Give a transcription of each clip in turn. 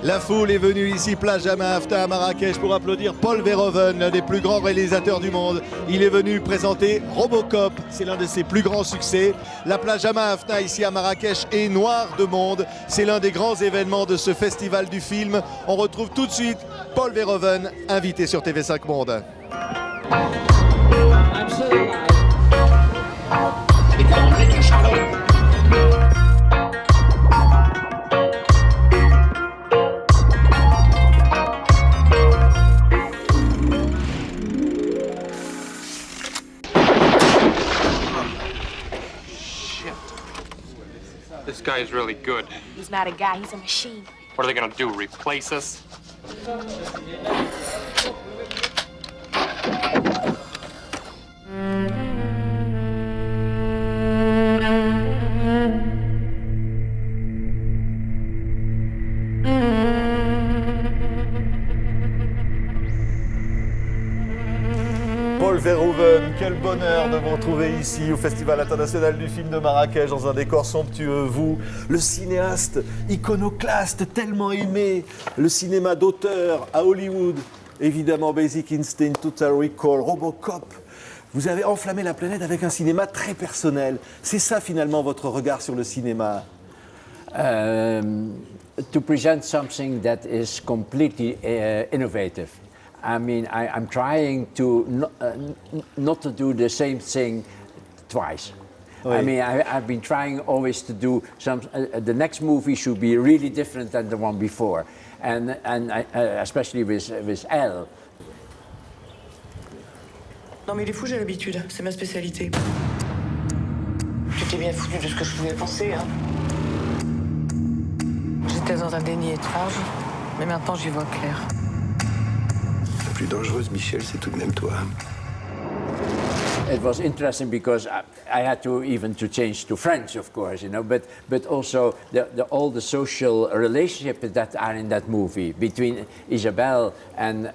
La foule est venue ici, place Jamin Hafta à Marrakech, pour applaudir Paul Verhoeven, l'un des plus grands réalisateurs du monde. Il est venu présenter Robocop, c'est l'un de ses plus grands succès. La place Jamin Hafta ici à Marrakech est noire de monde. C'est l'un des grands événements de ce festival du film. On retrouve tout de suite Paul Verhoeven, invité sur TV5 Monde. This guy is really good. He's not a guy, he's a machine. What are they gonna do, replace us? Paul Verhoeven, quel bonheur de vous retrouver ici au Festival international du film de Marrakech dans un décor somptueux. Vous, le cinéaste iconoclaste tellement aimé, le cinéma d'auteur à Hollywood, évidemment Basic Instinct, Total Recall, Robocop. Vous avez enflammé la planète avec un cinéma très personnel. C'est ça finalement votre regard sur le cinéma. To present something that is completely innovative. I mean, I'm trying to not to do the same thing twice. Oui. I mean, I've been trying always to do some. The next movie should be really different than the one before, and especially with Elle. Non mais il est fou, j'ai l'habitude, c'est ma spécialité. Tu t'es bien foutu de ce que je pouvais penser, hein. J'étais dans un déni étrange, mais maintenant j'y vois clair. La plus dangereuse, Michel, c'est tout de même toi. It was interesting because I had to even to change to French, of course, you know, but also all the social relationships that are in that movie between Isabelle and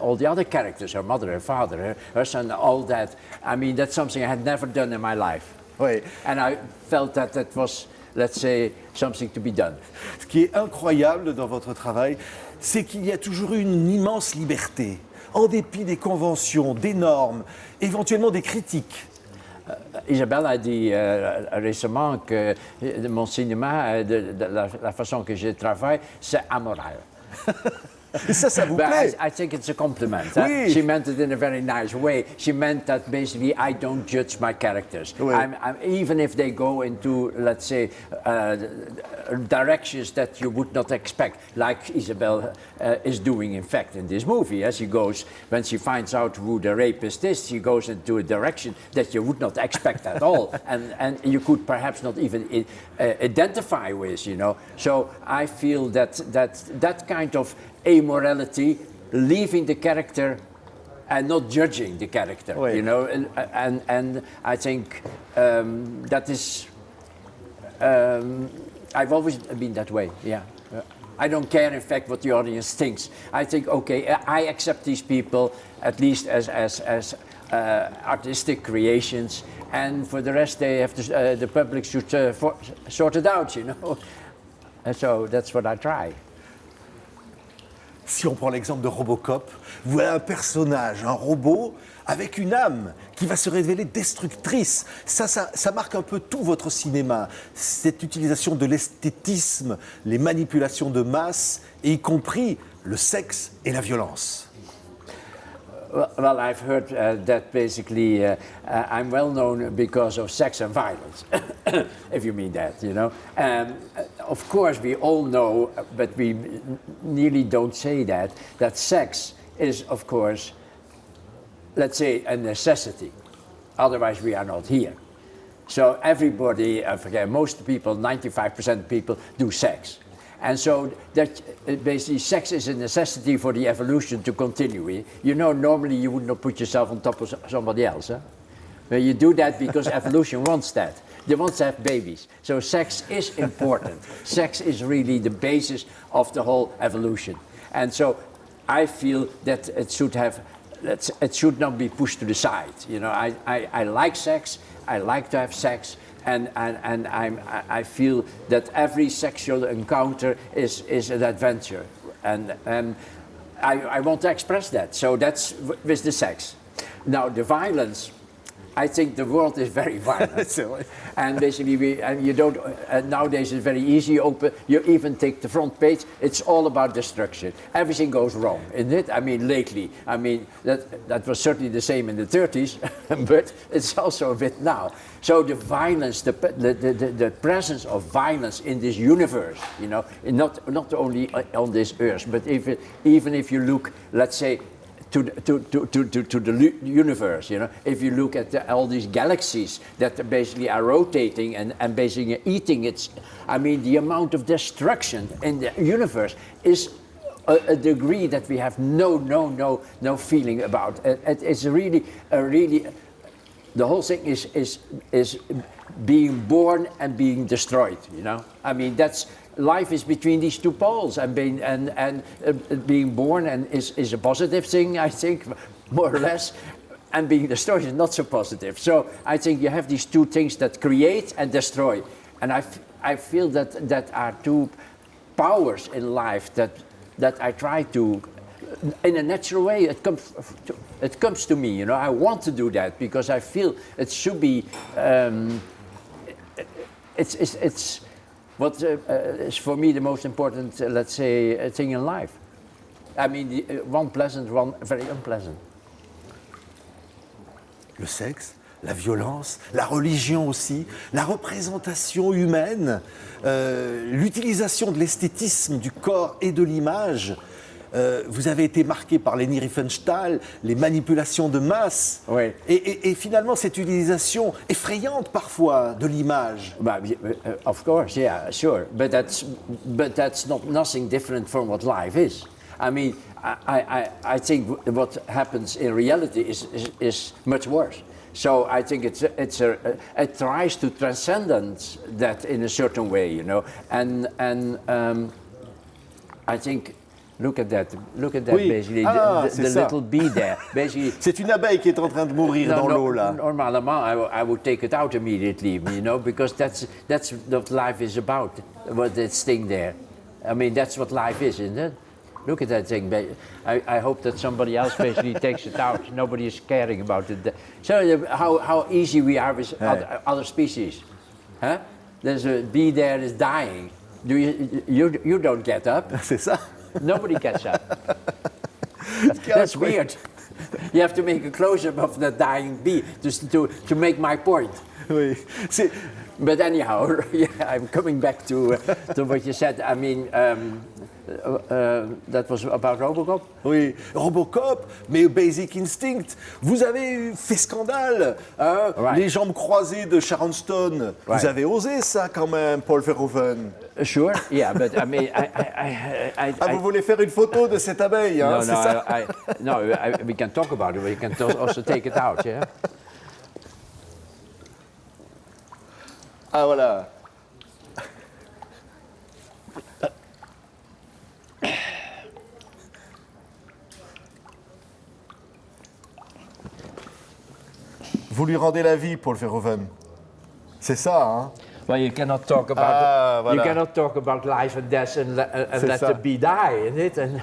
all the other characters, her mother, her father, her son, all that. I mean, that's something I had never done in my life. Oui. And I felt that was, let's say, something to be done. Ce qui est incroyable dans votre travail, c'est qu'il y a toujours eu une immense liberté, en dépit des conventions, des normes, éventuellement des critiques. Isabelle a dit récemment que mon cinéma, la façon que je travaille, c'est amoral. Et ça vous plaît? I think it's a compliment. Oui. She meant it in a very nice way. She meant that basically I don't judge my characters. Oui. Even if they go into, let's say, directions that you would not expect, like Isabelle is doing, in fact, in this movie. As she goes, when she finds out who the rapist is, she goes into a direction that you would not expect at all, and you could perhaps not even identify with, you know. So I feel that kind of amorality, leaving the character and not judging the character, Oui. you know, and I think that is, I've always been that way, yeah. I don't care, in fact, what the audience thinks. I think, okay, I accept these people at least as artistic creations, and for the rest, they have to, the public should sort it out, you know. And so that's what I try. Si on prend l'exemple de Robocop, vous voyez un personnage, un robot, avec une âme qui va se révéler destructrice. Ça marque un peu tout votre cinéma. Cette utilisation de l'esthétisme, les manipulations de masse, et y compris le sexe et la violence. Well, I've heard that basically I'm well known because of sex and violence, if you mean that, you know. Of course, we all know, but we nearly don't say that sex is, of course, let's say, a necessity. Otherwise, we are not here. So everybody, most people, 95% of people, do sex. And so that basically sex is a necessity for the evolution to continue. You know, normally you would not put yourself on top of somebody else. Huh? But you do that because evolution wants that. They want to have babies. So sex is important. Sex is really the basis of the whole evolution. And so I feel that it should not be pushed to the side. You know, I like sex. I like to have sex. I feel that every sexual encounter is an adventure, and I want to express that. So that's with the sex. Now the violence, I think the world is very violent, and basically you don't. Nowadays it's very easy. You even take the front page. It's all about destruction. Everything goes wrong, isn't it? I mean, lately. I mean, that was certainly the same in the 30s, but it's also a bit now. So the violence, the presence of violence in this universe, you know, not only on this earth, but even if you look, let's say, to the universe, you know, if you look at all these galaxies that basically are rotating and basically eating its, I mean, the amount of destruction in the universe is a degree that we have no feeling about. It's really, the whole thing is being born and being destroyed, you know. I mean, that's. Life is between these two poles, and being born and is a positive thing, I think, more or less, and being destroyed is not so positive. So I think you have these two things that create and destroy, and I feel that are two powers in life that I try to, in a natural way, it comes to me. You know, I want to do that because I feel it should be. It's what is for me the most important, let's say, thing in life. I mean, one pleasant, one very unpleasant. Le sexe, la violence, la religion aussi, la représentation humaine, l'utilisation de l'esthétisme du corps et de l'image. Vous avez été marqué par Leni Riefenstahl, les manipulations de masse, oui. et finalement cette utilisation effrayante parfois de l'image. Of course, yeah, sure, but that's nothing different from what life is. I mean, I think what happens in reality is much worse. So I think it tries to transcend that in a certain way, you know, and I think. Look at that, oui. Basically, the little bee there. Basically, c'est une abeille qui est en train de mourir dans l'eau, là. Normalement, I would take it out immediately, you know, because that's what life is about, what this thing there. I mean, that's what life is, isn't it? Look at that thing. I hope that somebody else basically takes it out. Nobody is caring about it. So how easy we are with other species. Huh? There's a bee there is dying. You don't get up. C'est ça. Nobody gets up. That's weird. You have to make a close-up of the dying bee to make my point. Oui. But anyhow, yeah, I'm coming back to what you said. I mean, that was about Robocop. Oui, Robocop, mais Basic Instinct. Vous avez fait scandale, hein? Right. Les jambes croisées de Sharon Stone. Right. Vous avez osé ça quand même, Paul Verhoeven. Sure, yeah, but I mean, vous voulez faire une photo de cette abeille, hein? No, we can talk about it, but we can also take it out, yeah. Ah voilà. Vous lui rendez la vie, Paul Verhoeven. C'est ça, hein? Well, you cannot talk about voilà. You cannot talk about life and death and let the bee die, isn't it? And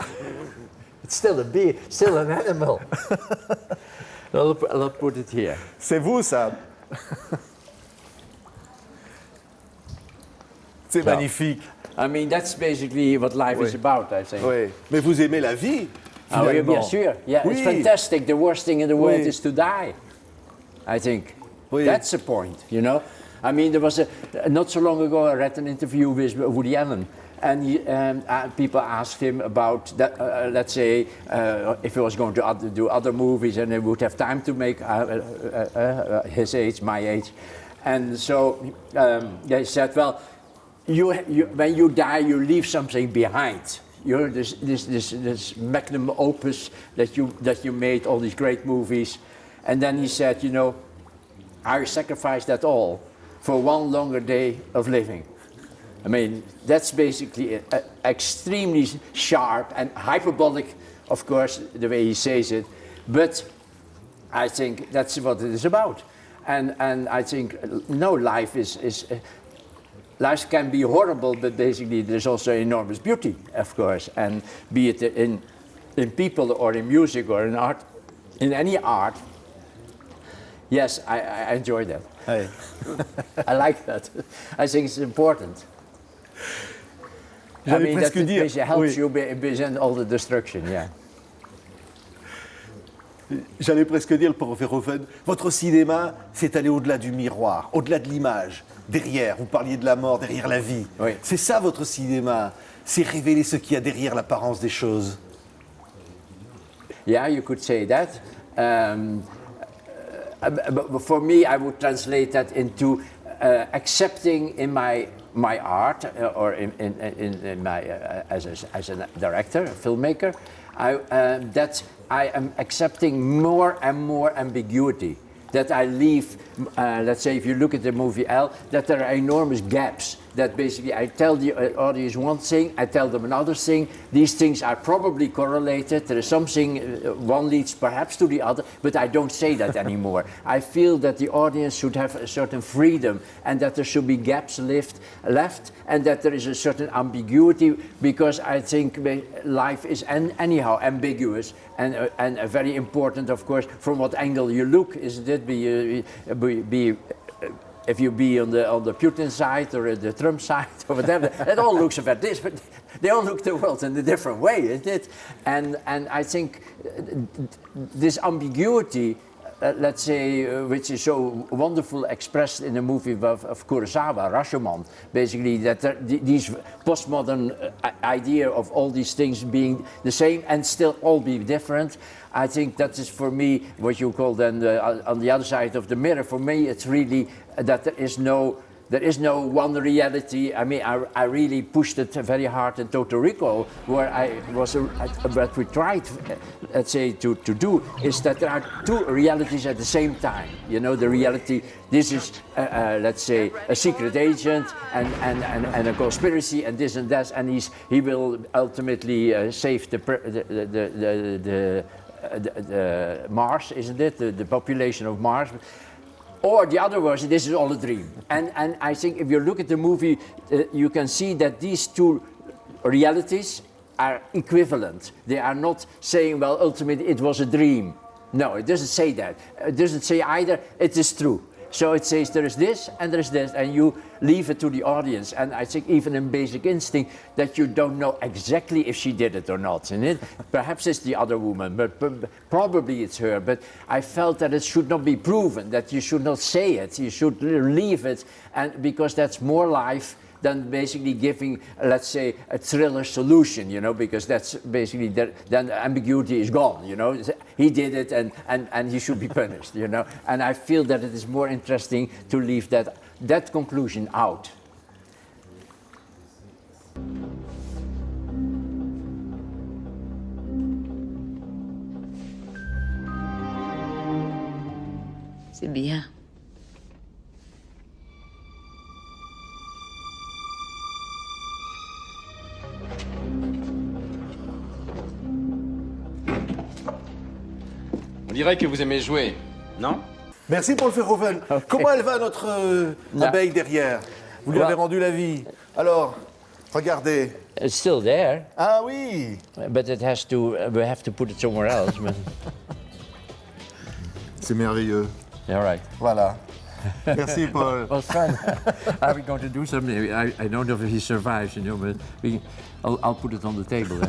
it's still a bee, still an animal. I'll put it here. C'est vous, ça. C'est magnifique. I mean, that's basically what life is about, I think. Oui. Mais vous aimez la vie, Oh, finalement. bien sûr. Yeah, oui. It's fantastic. The worst thing in the world Oui. is to die, I think. Oui. That's the point, you know? I mean, there was not so long ago, I read an interview with Woody Allen, and people asked him about, that, let's say, if he was going to do other movies and he would have time to make his age, my age. And so they said, well, when you die, you leave something behind. You're this magnum opus that you made, all these great movies. And then he said, you know, I sacrificed that all for one longer day of living. I mean, that's basically extremely sharp and hyperbolic, of course, the way he says it. But I think that's what it is about. And I think, no, life can be horrible, but basically there's also enormous beauty, of course, and be it in people or in music or in art, in any art. Yes, I enjoy that. Ouais. I like that. I think it's important. I mean, that it basically helps you present all the destruction, yeah. J'allais presque dire pour Verhoeven, votre cinéma, c'est aller au-delà du miroir, au-delà de l'image, derrière. Vous parliez de la mort, derrière la vie. Oui. C'est ça votre cinéma, c'est révéler ce qu'il y a derrière l'apparence des choses. Yeah, you could say that. But for me, I would translate that into accepting in my art or in my as a director, a filmmaker, that I am accepting more and more ambiguity. That I leave, let's say if you look at the movie L, that there are enormous gaps. That basically I tell the audience one thing, I tell them another thing. These things are probably correlated. There is something, one leads perhaps to the other, but I don't say that anymore. I feel that the audience should have a certain freedom and that there should be gaps left and that there is a certain ambiguity, because I think life is anyhow ambiguous and very important, of course, from what angle you look. Isn't it? If you be on the Putin side or the Trump side or whatever, it all looks about this, but they all look at the world in a different way, isn't it? And I think this ambiguity, let's say, which is so wonderful expressed in the movie of Kurosawa, Rashomon, basically that these postmodern idea of all these things being the same and still all be different. I think that is for me what you call then on the other side of the mirror. For me, it's really that there is no one reality. I mean, I really pushed it very hard in Total Recall, where what we tried, let's say, to do is that there are two realities at the same time. You know, the reality, this is, let's say, a secret agent and a conspiracy and this and that, and he will ultimately save the Mars, isn't it? The population of Mars. Or the other version, this is all a dream. And I think if you look at the movie, you can see that these two realities are equivalent. They are not saying, well, ultimately it was a dream. No, it doesn't say that. It doesn't say either, it is true. So it says there is this and there is this, and you leave it to the audience. And I think even in Basic Instinct that you don't know exactly if she did it or not. And perhaps it's the other woman, but probably it's her. But I felt that it should not be proven, that you should not say it. You should leave it, and because that's more life than basically giving, let's say, a thriller solution, you know, because that's basically, then the ambiguity is gone, you know. He did it and he should be punished, you know. And I feel that it is more interesting to leave that conclusion out. C'est bien. On dirait que vous aimez jouer, non? Merci pour le Verhoeven. Okay. Comment elle va notre abeille derrière? Vous lui avez rendu la vie. Alors, regardez. It's still there. Ah oui. But it has to, we have to put it somewhere else. C'est merveilleux. All right. Voilà. Merci, Paul. It was fun. Are we going to do something? I don't know if he survives, you know, but I'll put it on the table.